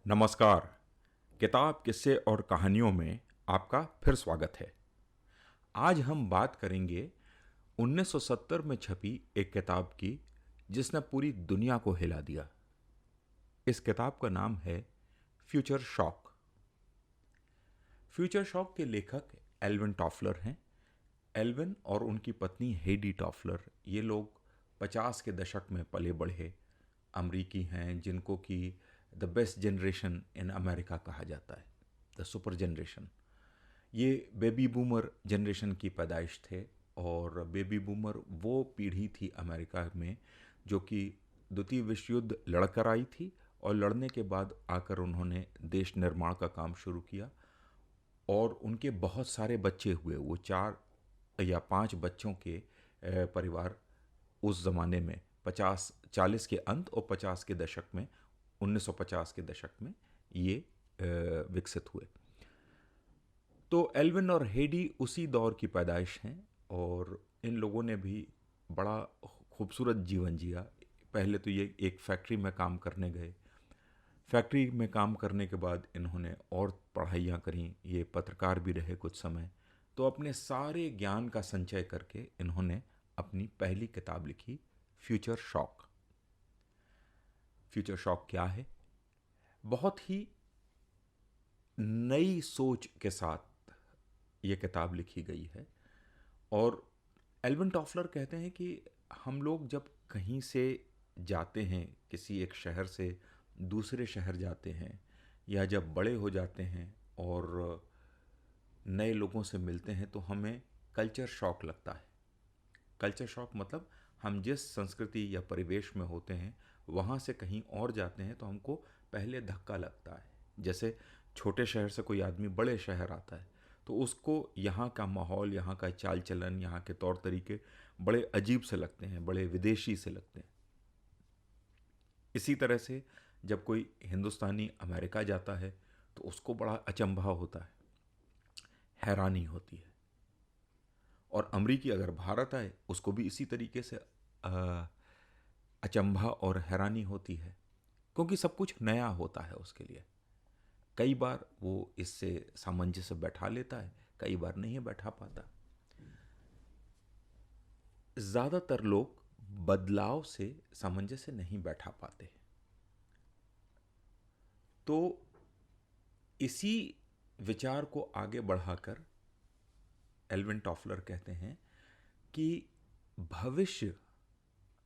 नमस्कार। किताब, किस्से और कहानियों में आपका फिर स्वागत है। आज हम बात करेंगे 1970 में छपी एक किताब की जिसने पूरी दुनिया को हिला दिया। इस किताब का नाम है फ्यूचर शॉक। फ्यूचर शॉक के लेखक एल्विन टॉफलर हैं। एल्विन और उनकी पत्नी हेडी टॉफलर, ये लोग 50 के दशक में पले बढ़े अमरीकी हैं जिनको कि the best generation in America कहा जाता है, द सुपर जनरेशन। ये बेबी बूमर जनरेशन की पैदाइश थे और बेबी बूमर वो पीढ़ी थी अमेरिका में जो कि द्वितीय विश्व युद्ध लड़कर आई थी और लड़ने के बाद आकर उन्होंने देश निर्माण का काम शुरू किया और उनके बहुत सारे बच्चे हुए। वो 4 या 5 बच्चों के परिवार उस ज़माने में 40 के अंत और 50 के दशक में, 1950 के दशक में ये विकसित हुए। तो एल्विन और हेडी उसी दौर की पैदाइश हैं और इन लोगों ने भी बड़ा खूबसूरत जीवन जिया। पहले तो ये एक फैक्ट्री में काम करने गए। फैक्ट्री में काम करने के बाद इन्होंने और पढ़ाइयाँ करी। ये पत्रकार भी रहे कुछ समय। तो अपने सारे ज्ञान का संचय करके इन्होंने अपनी पहली किताब लिखी, फ्यूचर शॉक। फ्यूचर शॉक क्या है? बहुत ही नई सोच के साथ ये किताब लिखी गई है। और एल्विन टॉफलर कहते हैं कि हम लोग जब कहीं से जाते हैं, किसी एक शहर से दूसरे शहर जाते हैं, या जब बड़े हो जाते हैं और नए लोगों से मिलते हैं, तो हमें कल्चर शॉक लगता है। कल्चर शॉक मतलब हम जिस संस्कृति या परिवेश में होते हैं वहाँ से कहीं और जाते हैं तो हमको पहले धक्का लगता है। जैसे छोटे शहर से कोई आदमी बड़े शहर आता है तो उसको यहाँ का माहौल, यहाँ का चाल चलन, यहाँ के तौर तरीके बड़े अजीब से लगते हैं, बड़े विदेशी से लगते हैं। इसी तरह से जब कोई हिंदुस्तानी अमेरिका जाता है तो उसको बड़ा अचंभा होता है, हैरानी होती है। और अमरीकी अगर भारत आए उसको भी इसी तरीके से अचंभा और हैरानी होती है, क्योंकि सब कुछ नया होता है उसके लिए। कई बार वो इससे सामंजस्य बैठा लेता है, कई बार नहीं बैठा पाता। ज़्यादातर लोग बदलाव से सामंजस्य नहीं बैठा पाते। तो इसी विचार को आगे बढ़ाकर एल्विन टॉफलर कहते हैं कि भविष्य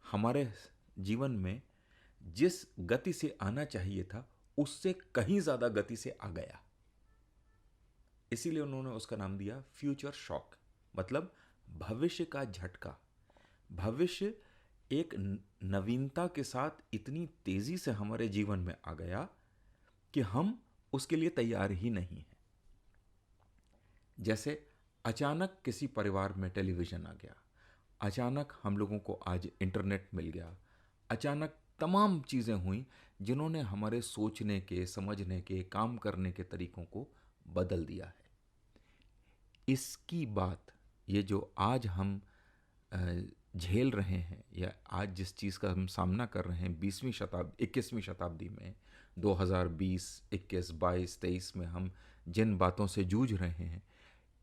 हमारे जीवन में जिस गति से आना चाहिए था उससे कहीं ज़्यादा गति से आ गया। इसीलिए उन्होंने उसका नाम दिया फ्यूचर शॉक, मतलब भविष्य का झटका। भविष्य एक नवीनता के साथ इतनी तेज़ी से हमारे जीवन में आ गया कि हम उसके लिए तैयार ही नहीं हैं। जैसे अचानक किसी परिवार में टेलीविज़न आ गया, अचानक हम लोगों को आज इंटरनेट मिल गया, अचानक तमाम चीज़ें हुई जिन्होंने हमारे सोचने के, समझने के, काम करने के तरीक़ों को बदल दिया है। इसकी बात, ये जो आज हम झेल रहे हैं या आज जिस चीज़ का हम सामना कर रहे हैं 21वीं शताब्दी में, 2020, 21, 22, 23 में हम जिन बातों से जूझ रहे हैं,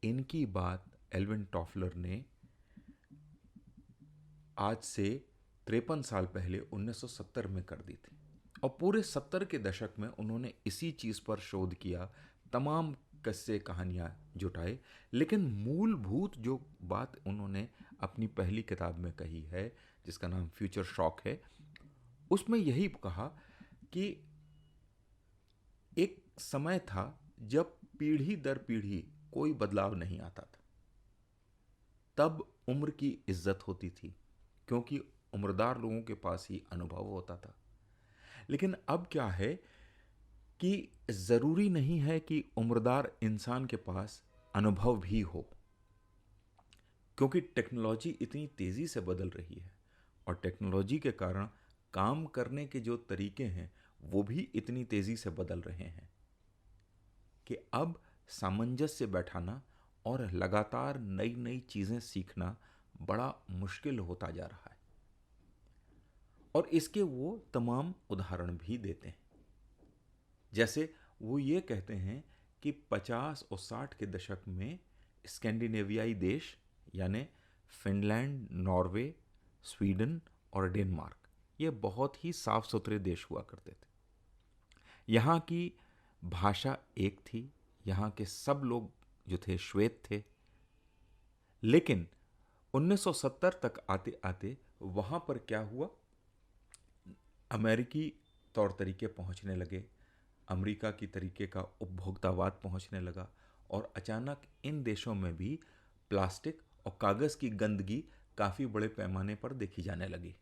इनकी बात एल्विन टॉफलर ने आज से 53 साल पहले 1970 में कर दी थी। और पूरे 70 के दशक में उन्होंने इसी चीज़ पर शोध किया, तमाम किस्से कहानियाँ जुटाए। लेकिन मूलभूत जो बात उन्होंने अपनी पहली किताब में कही है, जिसका नाम फ्यूचर शॉक है, उसमें यही कहा कि एक समय था जब पीढ़ी दर पीढ़ी कोई बदलाव नहीं आता था। तब उम्र की इज्जत होती थी क्योंकि उम्रदार लोगों के पास ही अनुभव होता था। लेकिन अब क्या है कि ज़रूरी नहीं है कि उम्रदार इंसान के पास अनुभव भी हो, क्योंकि टेक्नोलॉजी इतनी तेज़ी से बदल रही है और टेक्नोलॉजी के कारण काम करने के जो तरीके हैं वो भी इतनी तेज़ी से बदल रहे हैं कि अब सामंजस्य बैठाना और लगातार नई नई चीज़ें सीखना बड़ा मुश्किल होता जा रहा है। और इसके वो तमाम उदाहरण भी देते हैं। जैसे वो ये कहते हैं कि 50 और 60 के दशक में स्कैंडिनेवियाई देश यानी फिनलैंड, नॉर्वे, स्वीडन और डेनमार्क ये बहुत ही साफ सुथरे देश हुआ करते थे। यहाँ की भाषा एक थी, यहाँ के सब लोग जो थे श्वेत थे। लेकिन 1970 तक आते आते वहाँ पर क्या हुआ, अमेरिकी तौर तरीके पहुँचने लगे, अमेरिका की तरीके का उपभोक्तावाद पहुँचने लगा और अचानक इन देशों में भी प्लास्टिक और कागज़ की गंदगी काफ़ी बड़े पैमाने पर देखी जाने लगी।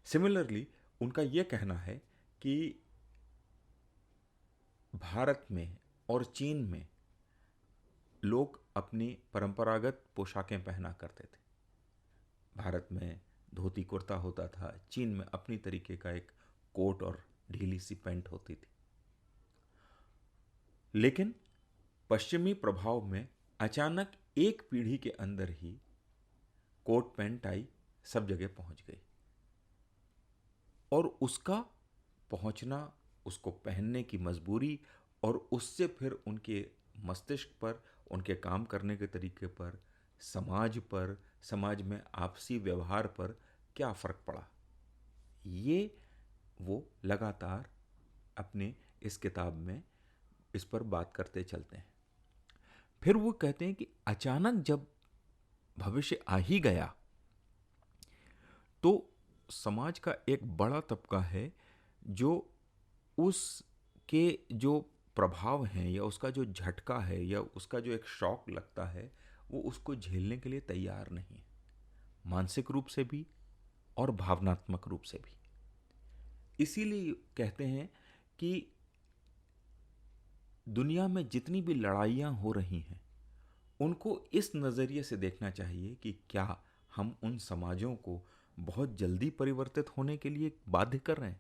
सिमिलरली उनका यह कहना है कि भारत में और चीन में लोग अपनी परंपरागत पोशाकें पहना करते थे। भारत में धोती कुर्ता होता था, चीन में अपनी तरीके का एक कोट और ढीली सी पैंट होती थी। लेकिन पश्चिमी प्रभाव में अचानक एक पीढ़ी के अंदर ही कोट पैंट टाई सब जगह पहुंच गई और उसका पहुंचना, उसको पहनने की मजबूरी और उससे फिर उनके मस्तिष्क पर, उनके काम करने के तरीके पर, समाज पर, समाज में आपसी व्यवहार पर क्या फ़र्क पड़ा, ये वो लगातार अपने इस किताब में इस पर बात करते चलते हैं। फिर वो कहते हैं कि अचानक जब भविष्य आ ही गया तो समाज का एक बड़ा तबका है जो उसके जो प्रभाव हैं या उसका जो झटका है या उसका जो एक शॉक लगता है वो उसको झेलने के लिए तैयार नहीं है, मानसिक रूप से भी और भावनात्मक रूप से भी। इसीलिए कहते हैं कि दुनिया में जितनी भी लड़ाइयाँ हो रही हैं उनको इस नज़रिए से देखना चाहिए कि क्या हम उन समाजों को बहुत जल्दी परिवर्तित होने के लिए बाध्य कर रहे हैं।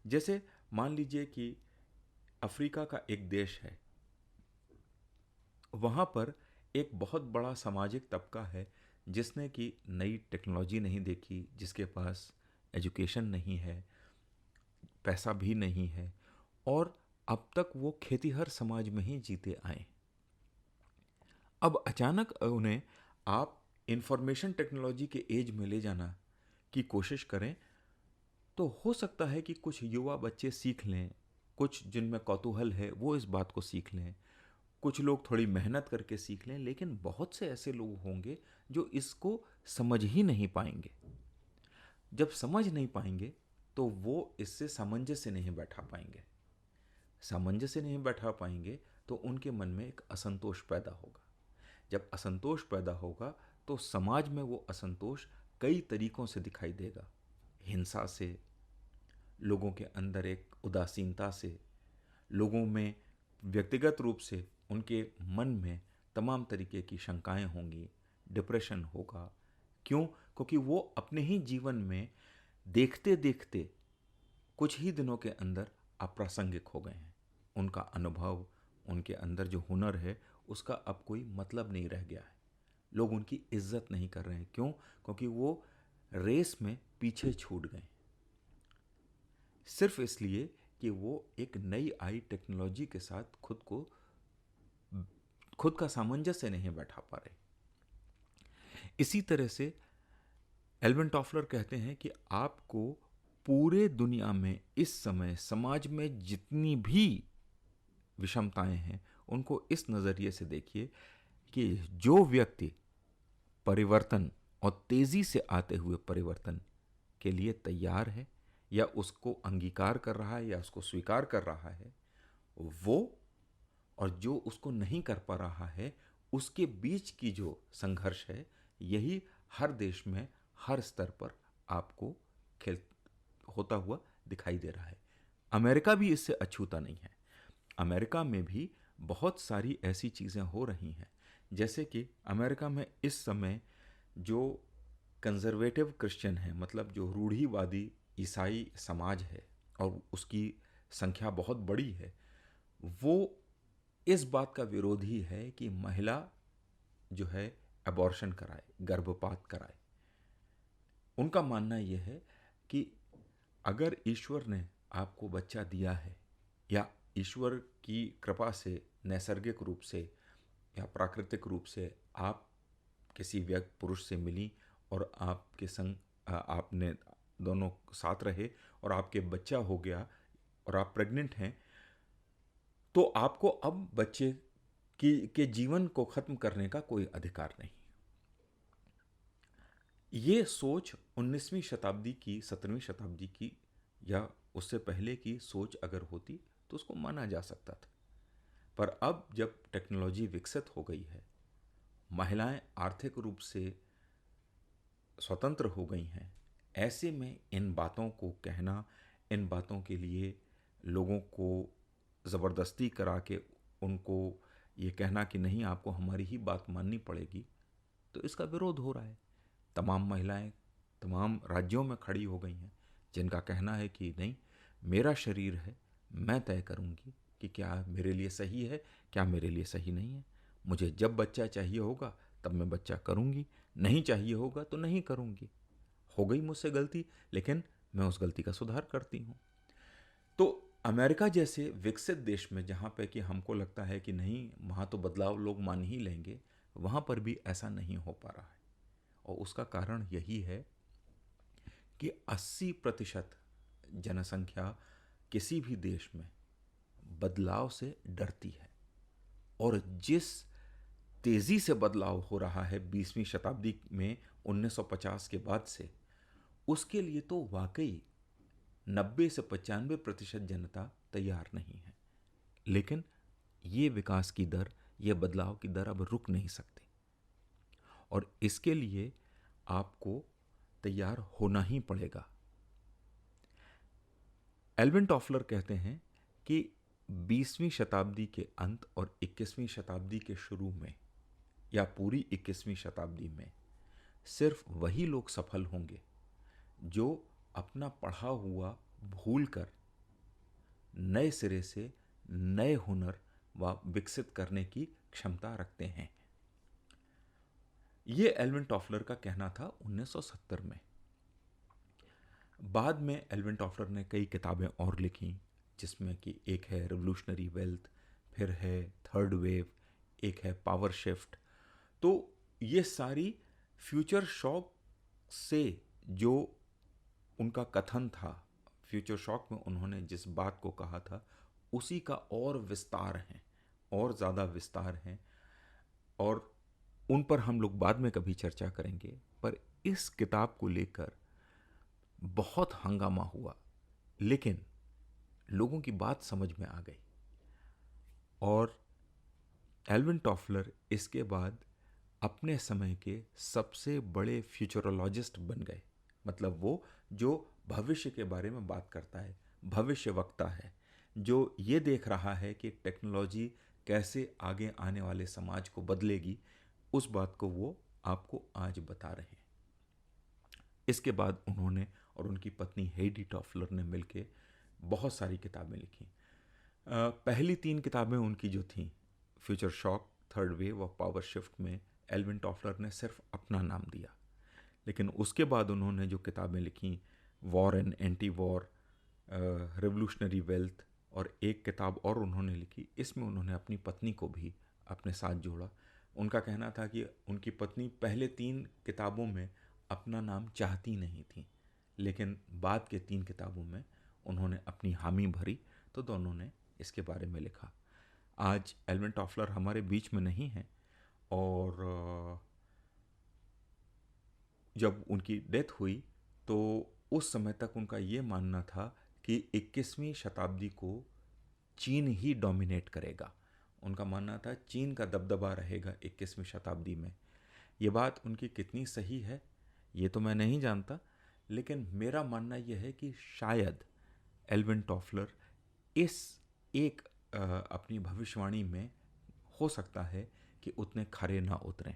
जैसे मान लीजिए कि अफ्रीका का एक देश है, वहाँ पर एक बहुत बड़ा सामाजिक तबका है जिसने कि नई टेक्नोलॉजी नहीं देखी, जिसके पास एजुकेशन नहीं है, पैसा भी नहीं है और अब तक वो खेतीहर समाज में ही जीते आए। अब अचानक उन्हें आप इंफॉर्मेशन टेक्नोलॉजी के एज में ले जाना की कोशिश करें तो हो सकता है कि कुछ युवा बच्चे सीख लें, कुछ जिनमें कौतूहल है वो इस बात को सीख लें, कुछ लोग थोड़ी मेहनत करके सीख लें, लेकिन बहुत से ऐसे लोग होंगे जो इसको समझ ही नहीं पाएंगे। जब समझ नहीं पाएंगे तो वो इससे सामंजस्य नहीं बैठा पाएंगे, सामंजस्य नहीं बैठा पाएंगे तो उनके मन में एक असंतोष पैदा होगा। जब असंतोष पैदा होगा तो समाज में वो असंतोष कई तरीकों से दिखाई देगा, हिंसा से, लोगों के अंदर एक उदासीनता से, लोगों में व्यक्तिगत रूप से उनके मन में तमाम तरीके की शंकाएं होंगी, डिप्रेशन होगा। क्यों? क्योंकि वो अपने ही जीवन में देखते देखते कुछ ही दिनों के अंदर अप्रासंगिक हो गए हैं। उनका अनुभव, उनके अंदर जो हुनर है उसका अब कोई मतलब नहीं रह गया है। लोग उनकी इज्जत नहीं कर रहे हैं। क्यों? क्योंकि वो रेस में पीछे छूट गए, सिर्फ इसलिए कि वो एक नई आई टेक्नोलॉजी के साथ खुद का सामंजस्य नहीं बैठा पा रहे। इसी तरह से एल्विन टॉफलर कहते हैं कि आपको पूरे दुनिया में इस समय समाज में जितनी भी विषमताएं हैं उनको इस नज़रिए से देखिए कि जो व्यक्ति परिवर्तन और तेजी से आते हुए परिवर्तन के लिए तैयार है या उसको अंगीकार कर रहा है या उसको स्वीकार कर रहा है वो, और जो उसको नहीं कर पा रहा है उसके बीच की जो संघर्ष है यही हर देश में हर स्तर पर आपको खेल होता हुआ दिखाई दे रहा है। अमेरिका भी इससे अछूता नहीं है। अमेरिका में भी बहुत सारी ऐसी चीज़ें हो रही हैं, जैसे कि अमेरिका में इस समय जो कंजर्वेटिव क्रिश्चियन है, मतलब जो रूढ़िवादी ईसाई समाज है और उसकी संख्या बहुत बड़ी है, वो इस बात का विरोधी है कि महिला जो है अबॉर्शन कराए, गर्भपात कराए। उनका मानना यह है कि अगर ईश्वर ने आपको बच्चा दिया है या ईश्वर की कृपा से नैसर्गिक रूप से या प्राकृतिक रूप से आप किसी व्यक्ति पुरुष से मिली और आपके संग आपने दोनों साथ रहे और आपके बच्चा हो गया और आप प्रेग्नेंट हैं, तो आपको अब बच्चे की के जीवन को खत्म करने का कोई अधिकार नहीं। ये सोच 19वीं शताब्दी की, 17वीं शताब्दी की या उससे पहले की सोच अगर होती तो उसको माना जा सकता था। पर अब जब टेक्नोलॉजी विकसित हो गई है, महिलाएं आर्थिक रूप से स्वतंत्र हो गई हैं, ऐसे में इन बातों को कहना, इन बातों के लिए लोगों को ज़बरदस्ती करा के उनको ये कहना कि नहीं आपको हमारी ही बात माननी पड़ेगी, तो इसका विरोध हो रहा है। तमाम महिलाएं तमाम राज्यों में खड़ी हो गई हैं जिनका कहना है कि नहीं, मेरा शरीर है, मैं तय करूंगी कि क्या मेरे लिए सही है, क्या मेरे लिए सही नहीं है। मुझे जब बच्चा चाहिए होगा तब मैं बच्चा करूंगी, नहीं चाहिए होगा तो नहीं करूंगी। हो गई मुझसे गलती, लेकिन मैं उस गलती का सुधार करती हूँ। तो अमेरिका जैसे विकसित देश में जहाँ पे कि हमको लगता है कि नहीं वहाँ तो बदलाव लोग मान ही लेंगे, वहाँ पर भी ऐसा नहीं हो पा रहा है। और उसका कारण यही है कि 80% जनसंख्या किसी भी देश में बदलाव से डरती है। और जिस तेज़ी से बदलाव हो रहा है 20वीं शताब्दी में 1950 के बाद से, उसके लिए तो वाकई 90 से 95% जनता तैयार नहीं है। लेकिन ये विकास की दर, ये बदलाव की दर अब रुक नहीं सकती और इसके लिए आपको तैयार होना ही पड़ेगा। एल्विन टॉफलर कहते हैं कि 20वीं शताब्दी के अंत और 21वीं शताब्दी के शुरू में या पूरी 21वीं शताब्दी में सिर्फ वही लोग सफल होंगे जो अपना पढ़ा हुआ भूलकर नए सिरे से नए हुनर व विकसित करने की क्षमता रखते हैं। ये एल्विन टॉफलर का कहना था 1970 में। बाद में एल्विन टॉफलर ने कई किताबें और लिखी, जिसमें कि एक है रिवोल्यूशनरी वेल्थ, फिर है थर्ड वेव, एक है पावर शिफ्ट। तो ये सारी फ्यूचर शॉक से जो उनका कथन था, फ्यूचर शॉक में उन्होंने जिस बात को कहा था उसी का और विस्तार है, और ज़्यादा विस्तार है, और उन पर हम लोग बाद में कभी चर्चा करेंगे। पर इस किताब को लेकर बहुत हंगामा हुआ, लेकिन लोगों की बात समझ में आ गई और एल्विन टॉफलर इसके बाद अपने समय के सबसे बड़े फ्यूचरोलॉजिस्ट बन गए। मतलब वो जो भविष्य के बारे में बात करता है, भविष्य वक्ता है, जो ये देख रहा है कि टेक्नोलॉजी कैसे आगे आने वाले समाज को बदलेगी, उस बात को वो आपको आज बता रहे हैं। इसके बाद उन्होंने और उनकी पत्नी हेडी टॉफलर ने मिलकर बहुत सारी किताबें लिखी। पहली 3 किताबें उनकी जो थीं, फ्यूचर शॉक, थर्ड वेव और पावर शिफ्ट, में एल्विन टॉफलर ने सिर्फ अपना नाम दिया। लेकिन उसके बाद उन्होंने जो किताबें लिखी, war and anti war, revolutionary wealth, और एक किताब और उन्होंने लिखी, इसमें उन्होंने अपनी पत्नी को भी अपने साथ जोड़ा। उनका कहना था कि उनकी पत्नी पहले 3 किताबों में अपना नाम चाहती नहीं थी, लेकिन बाद के 3 किताबों में उन्होंने अपनी हामी भरी, तो दोनों ने इसके बारे में लिखा। आज एल्विन टॉफलर हमारे बीच में नहीं है, और जब उनकी डेथ हुई तो उस समय तक उनका ये मानना था कि 21वीं शताब्दी को चीन ही डोमिनेट करेगा। उनका मानना था चीन का दबदबा रहेगा 21वीं शताब्दी में। ये बात उनकी कितनी सही है ये तो मैं नहीं जानता, लेकिन मेरा मानना यह है कि शायद एल्विन टॉफलर इस एक अपनी भविष्यवाणी में हो सकता है कि उतने खरे ना उतरें।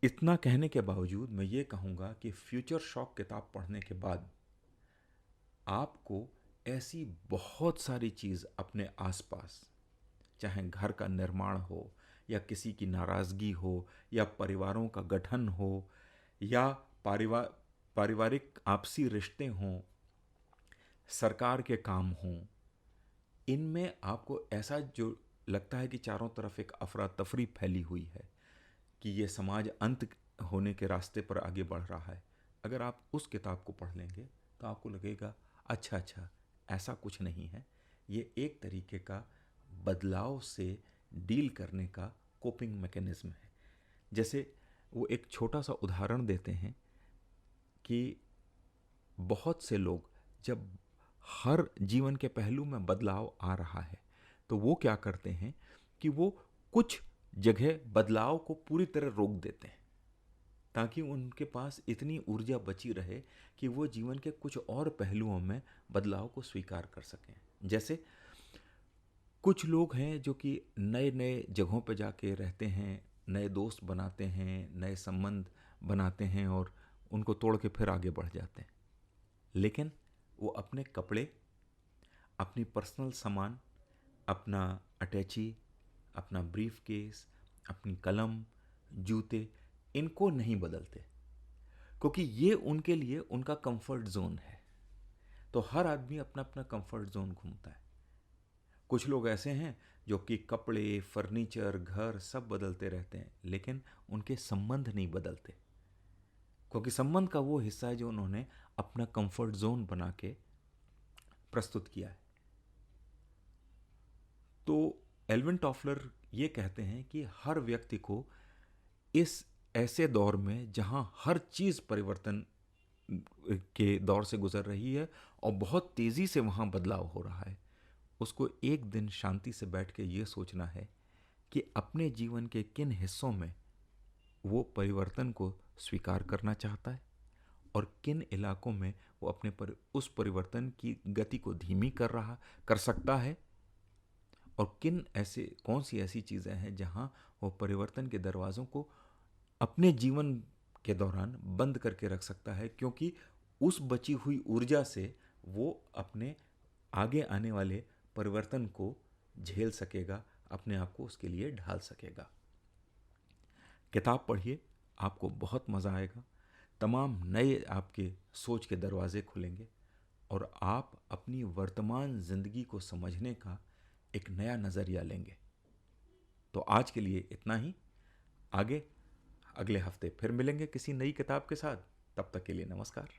इतना कहने के बावजूद मैं ये कहूँगा कि फ्यूचर शॉक किताब पढ़ने के बाद आपको ऐसी बहुत सारी चीज़ अपने आसपास, चाहे घर का निर्माण हो या किसी की नाराज़गी हो या परिवारों का गठन हो या पारिवारिक आपसी रिश्ते हों सरकार के काम हों, इनमें आपको ऐसा जो लगता है कि चारों तरफ एक अफरा तफरी फैली हुई है कि ये समाज अंत होने के रास्ते पर आगे बढ़ रहा है, अगर आप उस किताब को पढ़ लेंगे तो आपको लगेगा अच्छा अच्छा, ऐसा कुछ नहीं है। ये एक तरीके का बदलाव से डील करने का कोपिंग मैकेनिज्म है। जैसे वो एक छोटा सा उदाहरण देते हैं कि बहुत से लोग जब हर जीवन के पहलू में बदलाव आ रहा है तो वो क्या करते हैं कि वो कुछ जगह बदलाव को पूरी तरह रोक देते हैं ताकि उनके पास इतनी ऊर्जा बची रहे कि वो जीवन के कुछ और पहलुओं में बदलाव को स्वीकार कर सकें। जैसे कुछ लोग हैं जो कि नए नए जगहों पर जाके रहते हैं, नए दोस्त बनाते हैं, नए संबंध बनाते हैं और उनको तोड़ के फिर आगे बढ़ जाते हैं, लेकिन वो अपने कपड़े, अपनी पर्सनल सामान, अपना अटैची, अपना ब्रीफ केस, अपनी कलम, जूते, इनको नहीं बदलते क्योंकि ये उनके लिए उनका कंफर्ट जोन है। तो हर आदमी अपना अपना कंफर्ट जोन घूमता है। कुछ लोग ऐसे हैं जो कि कपड़े, फर्नीचर, घर सब बदलते रहते हैं, लेकिन उनके संबंध नहीं बदलते क्योंकि संबंध का वो हिस्सा है जो उन्होंने अपना कंफर्ट जोन बना के प्रस्तुत किया है। तो एल्विन टॉफलर ये कहते हैं कि हर व्यक्ति को इस ऐसे दौर में जहां हर चीज़ परिवर्तन के दौर से गुजर रही है और बहुत तेज़ी से वहां बदलाव हो रहा है, उसको एक दिन शांति से बैठ के ये सोचना है कि अपने जीवन के किन हिस्सों में वो परिवर्तन को स्वीकार करना चाहता है और किन इलाकों में वो अपने उस परिवर्तन की गति को धीमी कर सकता है और कौन सी ऐसी चीज़ें हैं जहां वो परिवर्तन के दरवाज़ों को अपने जीवन के दौरान बंद करके रख सकता है, क्योंकि उस बची हुई ऊर्जा से वो अपने आगे आने वाले परिवर्तन को झेल सकेगा, अपने आप को उसके लिए ढाल सकेगा। किताब पढ़िए, आपको बहुत मज़ा आएगा, तमाम नए आपके सोच के दरवाजे खुलेंगे और आप अपनी वर्तमान ज़िंदगी को समझने का एक नया नज़रिया लेंगे। तो आज के लिए इतना ही। आगे अगले हफ्ते फिर मिलेंगे किसी नई किताब के साथ। तब तक के लिए नमस्कार।